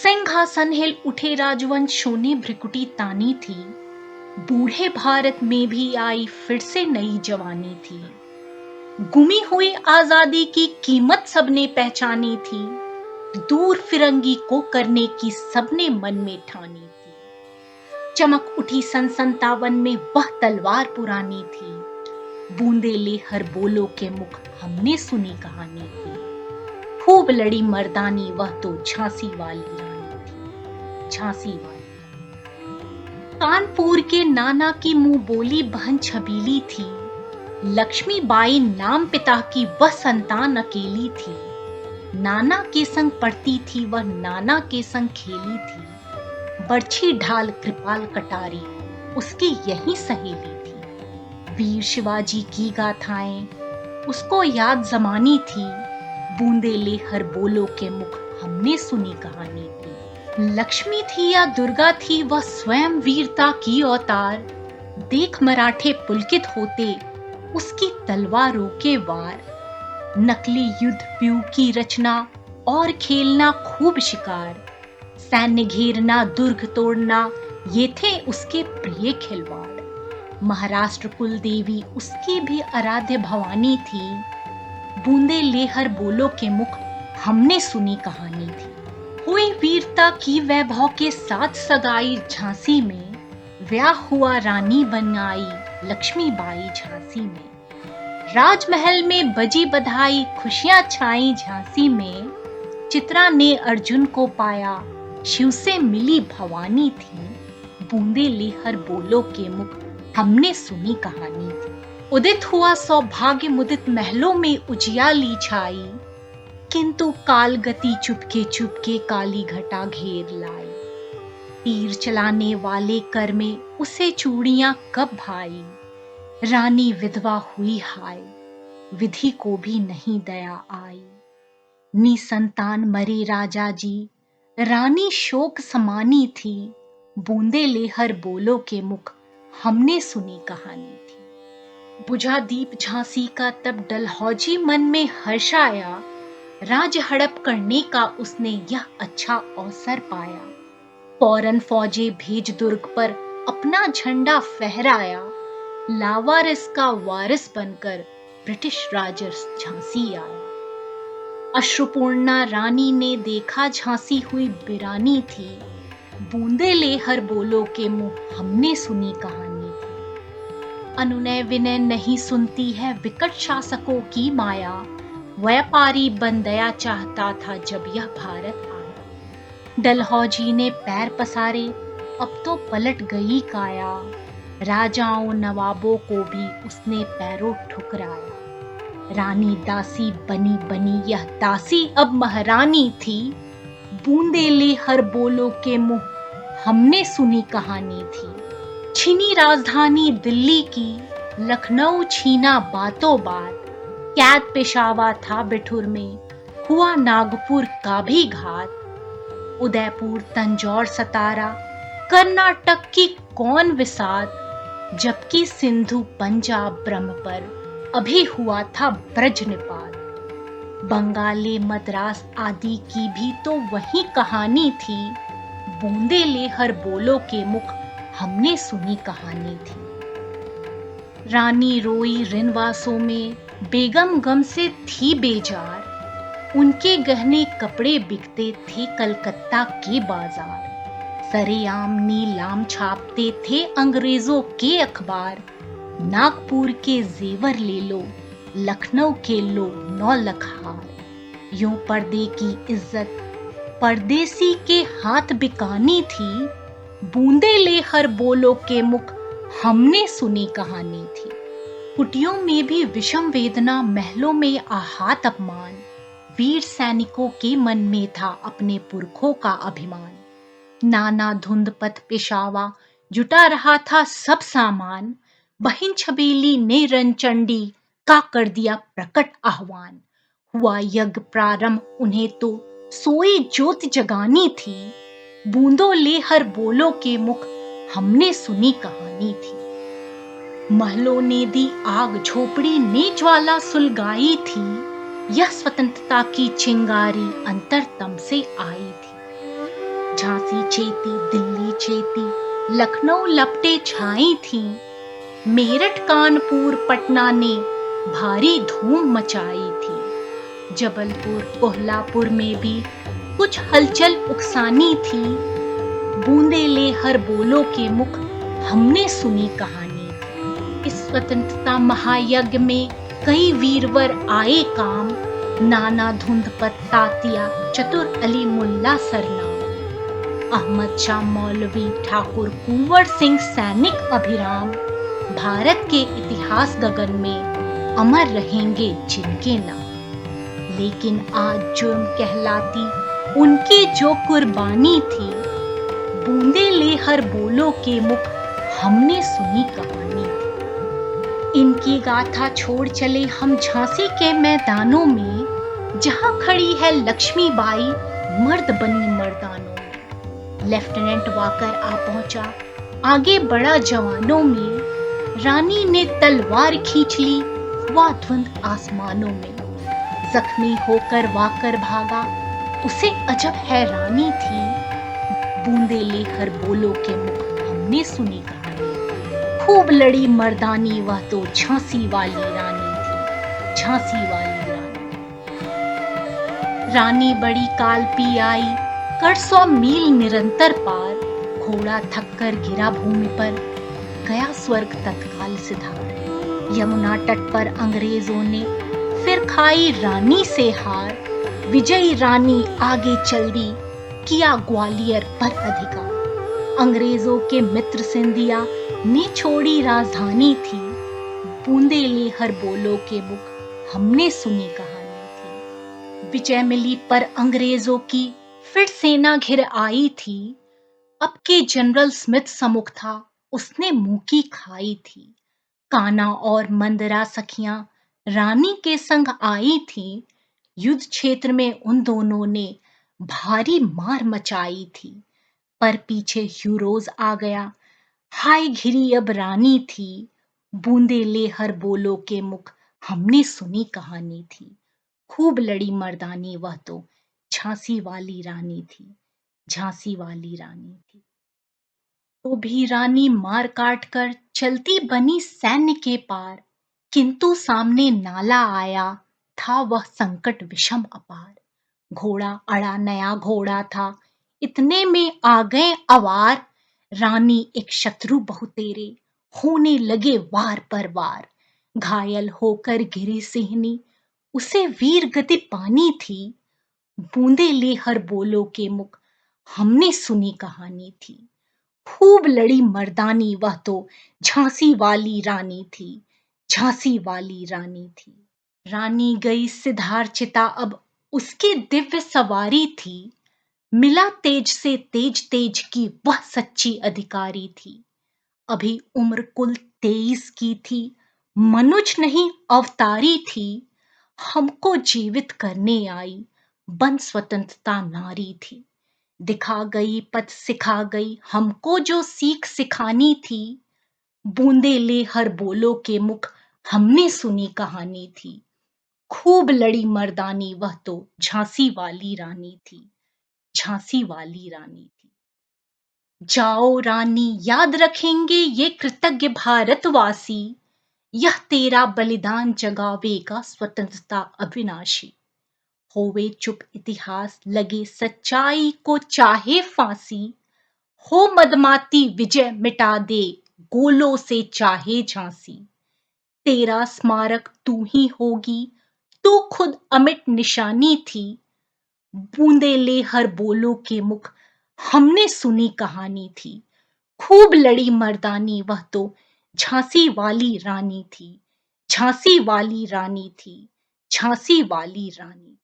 सिंहासन हिल उठे राजवंशों ने भ्रिकुटी तानी थी। बूढ़े भारत में भी आई फिर से नई जवानी थी। गुमी हुई आजादी की कीमत सबने पहचानी थी। दूर फिरंगी को करने की सबने मन में ठानी थी। चमक उठी सन 57 में वह तलवार पुरानी थी। बूंदे ले हर बोलो के मुख हमने सुनी कहानी थी। खूब लड़ी मर्दानी वह तो झांसी वाली रानी थी, झांसी वाली। कानपुर के नाना की मुंह बोली बहन छबीली थी। लक्ष्मीबाई नाम पिता की वह संतान अकेली थी। नाना के संग पढ़ती थी वह, नाना के संग खेली थी। बरछी ढाल कृपाल कटारी उसकी यही सहेली थी। वीर शिवाजी की गाथाएं उसको याद जमानी थी। बूंदे ले हर बोलो के मुख हमने सुनी कहानी थी। लक्ष्मी थी या दुर्गा थी वह स्वयं वीरता की अवतार। देख मराठे पुलकित होते उसकी तलवारों के वार। नकली युद्ध व्यूह की रचना और खेलना खूब शिकार। सैन्य घेरना दुर्ग तोड़ना ये थे उसके प्रिय खिलवाड़। महाराष्ट्र कुल देवी उसकी भी आराध्य भवानी थी। बूंदे ले हर बोलो के मुख हमने सुनी कहानी थी। हुई वीरता की वैभव के साथ सगाई झांसी में। ब्याह हुआ रानी बन आई लक्ष्मीबाई झांसी में। राजमहल में बजी बधाई खुशियां छाई झांसी में। चित्रा ने अर्जुन को पाया शिव से मिली भवानी थी। बूंदे ले हर बोलो के मुख हमने सुनी कहानी थी। उदित हुआ सौभाग्य मुदित महलों में उजियाली छाई। किंतु काल गति चुपके काली घटा घेर लाई। तीर चलाने वाले कर में उसे चूड़ियां कब भाई। रानी विधवा हुई हाय विधि को भी नहीं दया आई। निसंतान मरे राजा जी रानी शोक समानी थी। बूंदे ले हर बोलो के मुख हमने सुनी कहानी थी। बुझा दीप झांसी का तब डलहौजी मन में हर्ष आया। राज हड़प करने का उसने यह अच्छा अवसर पाया। फौरन फौजे भेज दुर्ग पर अपना झंडा फहराया। लावारिस का वारिस बनकर ब्रिटिश राज झांसी आया। अश्रुपूर्णा रानी ने देखा झांसी हुई बिरानी थी। बूंदे ले हर बोलो के मुंह हमने सुनी कहानी थी। अनुनय विनय नहीं सुनती है विकट शासकों की माया। व्यापारी बन दया चाहता था जब यह भारत आया। डलहौजी ने पैर पसारे अब तो पलट गई काया। राजाओं नवाबों को भी उसने पैरों ठुकराया। रानी दासी बनी बनी यह दासी अब महारानी थी। बूंदे ले हर बोलो के मुंह हमने सुनी कहानी थी। छीनी राजधानी दिल्ली की लखनऊ छीना बातों बात। कैद पेशावा था बिठुर में हुआ नागपुर का भी घात। उदयपुर तंजौर सतारा कर्नाटक की कौन विसात। जबकि सिंधु पंजाब ब्रह्म पर अभी हुआ था ब्रज निपात। बंगाली मद्रास आदि की भी तो वही कहानी थी। बूंदे ले हर बोलो के मुख हमने सुनी कहानी थी। रानी रोई रिनवासों में बेगम गम से थी बेजार। उनके गहने कपड़े बिकते थे कलकत्ता के बाजार। सरेआम नीलाम छापते थे अंग्रेजों के अखबार। नागपुर के जेवर ले लो लखनऊ के लो 9 लाख हार। यूं पर्दे की इज्जत परदेसी के हाथ बिकानी थी। बूंदे ले हर बोलो के मुख हमने सुनी कहानी थी। कुटियों में भी विषम वेदना महलों में आहत अपमान। वीर सैनिकों के मन में था अपने पुरखों का अभिमान। नाना धुंध पथ पेशावा जुटा रहा था सब सामान। बहिन छबीली ने रणचंडी का कर दिया प्रकट आह्वान। हुआ यज्ञ प्रारंभ उन्हें तो सोई ज्योति जगानी थी। बूंदों ले हर बोलो के मुख हमने सुनी कहानी थी। महलों ने दी आग झोपड़ी ने ज्वाला सुलगाई थी। यह स्वतंत्रता की चिंगारी अंतरतम से आई थी। झांसी चेती, दिल्ली चेती, लखनऊ लपटे छाई थीं, मेरठ कानपुर पटना ने भारी धूम मचाई थी। जबलपुर कोल्हापुर में भी कुछ हलचल उकसानी थी। बूंदे ले हर बोलो के मुख हमने सुनी कहानी। इस स्वतंत्रता महायज्ञ में कई वीरवर आए काम, नाना धुंध पर तातिया चतुर अली मुल्ला सरनाम, अहमद शाह मौलवी ठाकुर कुंवर सिंह सैनिक अभिराम, भारत के इतिहास गगन में अमर रहेंगे जिनके नाम। लेकिन आज जुर्म कहलाती उनकी जो कुर्बानी थी, बूंदे ले हर बोलो के मुख हमने सुनी कहानी थी। इनकी गाथा छोड़ चले हम झांसी के मैदानों में, जहां खड़ी है लक्ष्मीबाई मर्द बनी मर्दानों में। लेफ्टिनेंट वाकर आ पहुंचा, आगे बढ़ा जवानों में, रानी ने तलवार खींच ली, हुआ धुंध आसमानों में। जख्मी होकर वाकर भागा, उसे अजब हैरानी थी, बूंदे ले हर बोलो के मुख हमने सुनी कहानी। खूब लड़ी मर्दानी वह तो झांसी वाली रानी थी, झांसी वाली रानी। रानी बड़ी काल पी आई, कर 100 मील निरंतर पार, घोड़ा थक कर गिरा भूमि पर, गया स्वर्ग तत्काल सिधार। यमुना तट पर अंग्रेजों ने फिर खाई रानी से हार, विजयी रानी आगे चल दी, किया ग्वालियर पर अधिकार। अंग्रेजों के मित्र सिंधिया ने छोड़ी राजधानी थी, बूंदे ले हर बोलो के मुख हमने सुनी कहानी थी। विजय मिली पर अंग्रेजों की फिर सेना घिर आई थी, अब के जनरल स्मिथ सम्मुख था, उसने मुंह की खाई थी। कान्हा और मंदरा सखियां रानी के संग आई थी, युद्ध क्षेत्र में उन दोनों ने भारी मार मचाई थी। पर पीछे ह्यूरोज आ गया, हाय घिरी अब रानी थी, बूंदे ले हर बोलो के मुख हमने सुनी कहानी थी। खूब लड़ी मर्दानी वह तो झांसी वाली रानी थी, झांसी वाली रानी थी। तो भी रानी मार काट कर चलती बनी सैन्य के पार, किंतु सामने नाला आया, था वह संकट विषम अपार। घोड़ा अड़ा नया घोड़ा था, इतने में आ गए अवार, रानी एक शत्रु बहुतेरे, होने लगे वार पर वार। घायल होकर गिरी सिंहनी, उसे वीर गति पानी थी, बूंदे ले हर बोलो के मुख हमने सुनी कहानी थी। खूब लड़ी मर्दानी वह तो झांसी वाली रानी थी, झांसी वाली रानी थी। रानी गई सिधार चिता, अब उसकी दिव्य सवारी थी, मिला तेज से तेज तेज की वह सच्ची अधिकारी थी। अभी उम्र कुल 23 की थी, मनुज नहीं अवतारी थी, हमको जीवित करने आई, बन स्वतंत्रता नारी थी। दिखा गई पथ सिखा गई, हमको जो सीख सिखानी थी, बूंदे ले हर बोलो के मुख हमने सुनी कहानी थी। खूब लड़ी मर्दानी वह तो झांसी वाली रानी थी, झांसी वाली रानी थी। जाओ रानी याद रखेंगे ये कृतज्ञ भारतवासी, यह तेरा बलिदान जगावेगा स्वतंत्रता अविनाशी। होवे चुप इतिहास लगे सच्चाई को चाहे फांसी, हो मदमाती विजय मिटा दे गोलों से चाहे झांसी। तेरा स्मारक तू ही होगी, तू खुद अमिट निशानी थी, बूंदे ले हर बोलो के मुख हमने सुनी कहानी थी। खूब लड़ी मर्दानी वह तो झांसी वाली रानी थी, झांसी वाली रानी थी, झांसी वाली रानी।